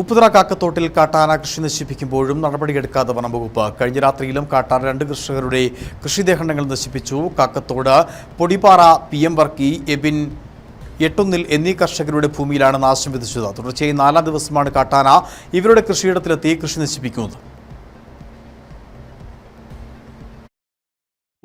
ഉപ്പുതറ കാക്കത്തോട്ടിൽ കാട്ടാന കൃഷി നശിപ്പിക്കുമ്പോഴും നടപടിയെടുക്കാതെ വനംവകുപ്പ്. കഴിഞ്ഞ രാത്രിയിലും കാട്ടാന 2 കർഷകരുടെ കൃഷിദേഹങ്ങൾ നശിപ്പിച്ചു. കാക്കത്തോട് പൊടിപ്പാറ PM വർക്കി, എബിൻ എട്ടുന്നിൽ എന്നീ കർഷകരുടെ ഭൂമിയിലാണ് നാശം വിതച്ചത്. തുടർച്ചയായി 4ാം ദിവസമാണ് കാട്ടാന ഇവരുടെ കൃഷിയിടത്തിലെത്തി കൃഷി നശിപ്പിക്കുന്നത്.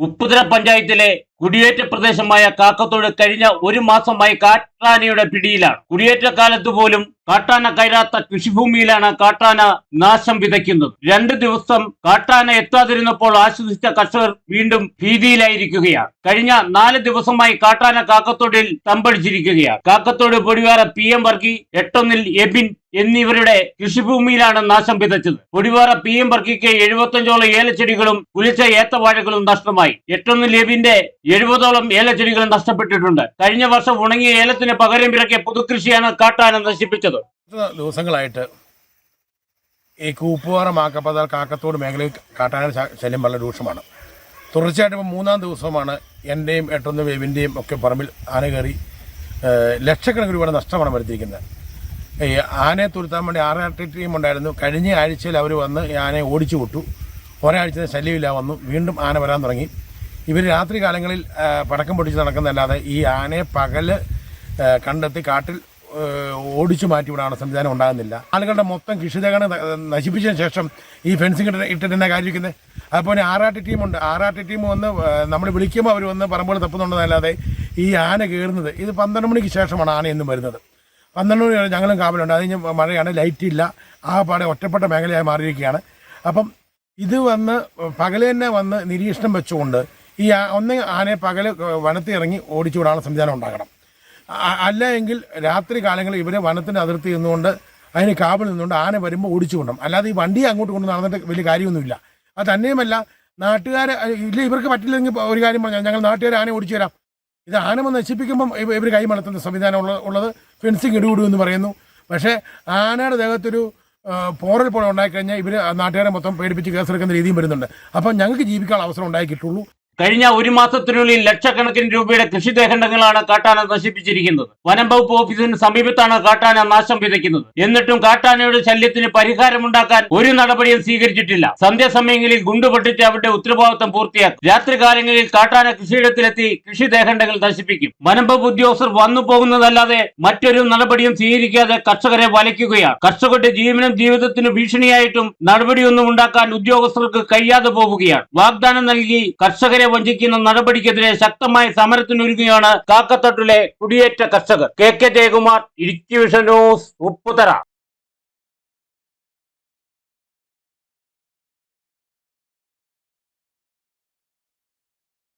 ഉപ്പുതറ പഞ്ചായത്തിലെ കുടിയേറ്റ പ്രദേശമായ കാക്കത്തോട് കഴിഞ്ഞ 1 മാസമായി കാട്ടാനയുടെ പിടിയിലാണ്. കുടിയേറ്റ കാലത്ത് പോലും കാട്ടാന കയറാത്ത കൃഷിഭൂമിയിലാണ് കാട്ടാന നാശം വിതയ്ക്കുന്നത്. 2 ദിവസം കാട്ടാന എത്താതിരുന്നപ്പോൾ ആശ്വസിച്ച കർഷകർ വീണ്ടും ഭീതിയിലായിരിക്കുകയാണ്. കഴിഞ്ഞ 4 ദിവസമായി കാട്ടാന കാക്കത്തോടിൽ തമ്പടിച്ചിരിക്കുകയാണ്. കാക്കത്തോട് പൊടിവാറ PM വർക്കി, എട്ടൊന്നിൽ എബിൻ എന്നിവരുടെ കൃഷിഭൂമിയിലാണ് നാശം വിതച്ചത്. പൊടിവാറ PM വർക്കിക്ക് 75ഓളം ഏലച്ചെടികളും കുലിച്ച ഏത്തവാഴകളും നഷ്ടമായി. എട്ടൊന്നിൽ എബിന്റെ 70ഓളം ഏലച്ചെടികളും നഷ്ടപ്പെട്ടിട്ടുണ്ട്. കഴിഞ്ഞ വർഷം ഉണങ്ങിയ ഏലത്തിന് പകരം ഇറക്കിയ പുതുകൃഷിയാണ് കാട്ടാന നശിപ്പിച്ചത്. ദിവസങ്ങളായിട്ട് ഈ കൂപ്പുപാറ മാക്കപ്പതാൽ കാക്കത്തോട് മേഖലയിൽ കാട്ടാന ശല്യം വളരെ രൂക്ഷമാണ്. തുടർച്ചയായിട്ട് ഇപ്പോൾ 3ാം ദിവസമാണ് എൻ്റെയും എട്ടൊന്ന് വേവിൻ്റെയും ഒക്കെ പറമ്പിൽ ആന കയറി ലക്ഷക്കണക്കിന് രൂപയുടെ നഷ്ടമാണ് വരുത്തിയിരിക്കുന്നത്. ഈ ആനയെ തുരുത്താൻ വേണ്ടി RRT ടീം ഉണ്ടായിരുന്നു. കഴിഞ്ഞ ആഴ്ചയിൽ അവർ വന്ന് ഈ ആനയെ ഓടിച്ചു വിട്ടു. ഒരാഴ്ച ശല്യമില്ല വന്നു. വീണ്ടും ആന വരാൻ തുടങ്ങി. ഇവർ രാത്രി കാലങ്ങളിൽ പടക്കം പൊടിച്ച് നടക്കുന്നതല്ലാതെ ഈ ആനയെ പകല് കണ്ടെത്തി കാട്ടിൽ ഓടിച്ചു മാറ്റിവിടാനുള്ള സംവിധാനം ഉണ്ടാകുന്നില്ല. ആളുകളുടെ മൊത്തം കൃഷിദേഹങ്ങൾ നശിപ്പിച്ചതിന് ശേഷം ഈ ഫെൻസിങ് ഇട്ടിട്ട് കാര്യമിരിക്കുന്നത്. അതുപോലെ RRT ടീമുണ്ട്. RRT ടീം വന്ന് നമ്മൾ വിളിക്കുമ്പോൾ അവർ വന്ന് പറമ്പുകൾ തപ്പുന്നുണ്ടെന്നല്ലാതെ ഈ ആന കയറുന്നത് ഇത് 12 മണിക്ക് ശേഷമാണ് ആന എന്നും വരുന്നത്. 12 മണി ഞങ്ങളും കാവലുണ്ട്. അതിന് മഴയാണ്, ലൈറ്റ് ഇല്ല, ആ പാടെ ഒറ്റപ്പെട്ട മേഖലയായി മാറിയിരിക്കുകയാണ്. അപ്പം ഇത് വന്ന് പകല് തന്നെ വന്ന് നിരീക്ഷണം വെച്ചുകൊണ്ട് ഈ ആനയെ പകല് വനത്തിൽ ഇറങ്ങി ഓടിച്ചു വിടാനുള്ള സംവിധാനം ഉണ്ടാകണം. അല്ല എങ്കിൽ രാത്രി കാലങ്ങളിൽ ഇവരെ വനത്തിൻ്റെ അതിർത്തി നിന്നുകൊണ്ട് അതിന് കാവൽ നിന്നുകൊണ്ട് ആന വരുമ്പോൾ ഓടിച്ചു കൊണ്ടും, അല്ലാതെ ഈ വണ്ടി അങ്ങോട്ട് കൊണ്ട് നടന്നിട്ട് വലിയ കാര്യമൊന്നുമില്ല. അത് തന്നെയുമല്ല, നാട്ടുകാർ ഇല്ല ഇവർക്ക് പറ്റില്ലെങ്കിൽ ഒരു കാര്യം പറഞ്ഞാൽ ഞങ്ങൾ നാട്ടുകാർ ആന ഓടിച്ചു തരാം. ഇത് ആന വന്ന് നശിപ്പിക്കുമ്പം ഇവർ കൈമണത്തുന്ന സംവിധാനം ഉള്ളത് ഫെൻസിങ് ഇടുവിടു എന്ന് പറയുന്നു. പക്ഷേ ആനയുടെ ദേഹത്തൊരു പോറൽ പോലെ ഉണ്ടായിക്കഴിഞ്ഞാൽ ഇവർ നാട്ടുകാരെ മൊത്തം പേടിപ്പിച്ച് കേസെടുക്കുന്ന രീതിയും വരുന്നുണ്ട്. അപ്പം ഞങ്ങൾക്ക് ജീവിക്കാനുള്ള അവസരം ഉണ്ടാക്കിയിട്ടുള്ളൂ. കഴിഞ്ഞ 1 മാസത്തിനുള്ളിൽ ലക്ഷക്കണക്കിന് രൂപയുടെ കൃഷിദേഹങ്ങളാണ് കാട്ടാന നശിപ്പിച്ചിരിക്കുന്നത്. വനം വകുപ്പ് ഓഫീസിന് സമീപത്താണ് കാട്ടാന നാശം വിതയ്ക്കുന്നത്. എന്നിട്ടും കാട്ടാനയുടെ ശല്യത്തിന് പരിഹാരമുണ്ടാക്കാൻ ഒരു നടപടിയും സ്വീകരിച്ചിട്ടില്ല. സന്ധ്യാസമയങ്ങളിൽ ഗുണ്ടു പൊട്ടിച്ച് അവരുടെ ഉത്തരവാദിത്വം പൂർത്തിയാക്കും. രാത്രികാലങ്ങളിൽ കാട്ടാന കൃഷിയിടത്തിലെത്തി കൃഷിദേഹങ്ങൾ നശിപ്പിക്കും. വനം വകുപ്പ് ഉദ്യോഗസ്ഥർ വന്നു പോകുന്നതല്ലാതെ മറ്റൊരു നടപടിയും സ്വീകരിക്കാതെ കർഷകരെ വലയ്ക്കുകയാണ്. കർഷകരുടെ ജീവനും ജീവിതത്തിനും ഭീഷണിയായിട്ടും നടപടിയൊന്നും ഉണ്ടാക്കാൻ ഉദ്യോഗസ്ഥർക്ക് കഴിയാതെ പോവുകയാണ്. വാഗ്ദാനം നൽകി കർഷകരെ വഞ്ചിക്കുന്ന നടപടിക്കെതിരെ ശക്തമായ സമരത്തിനൊരുങ്ങുകയാണ് കാക്കത്തോട്ടിലെ കുടിയേറ്റ കർഷകർ. KK Jayakumar, Idukki vision news, Upputhara.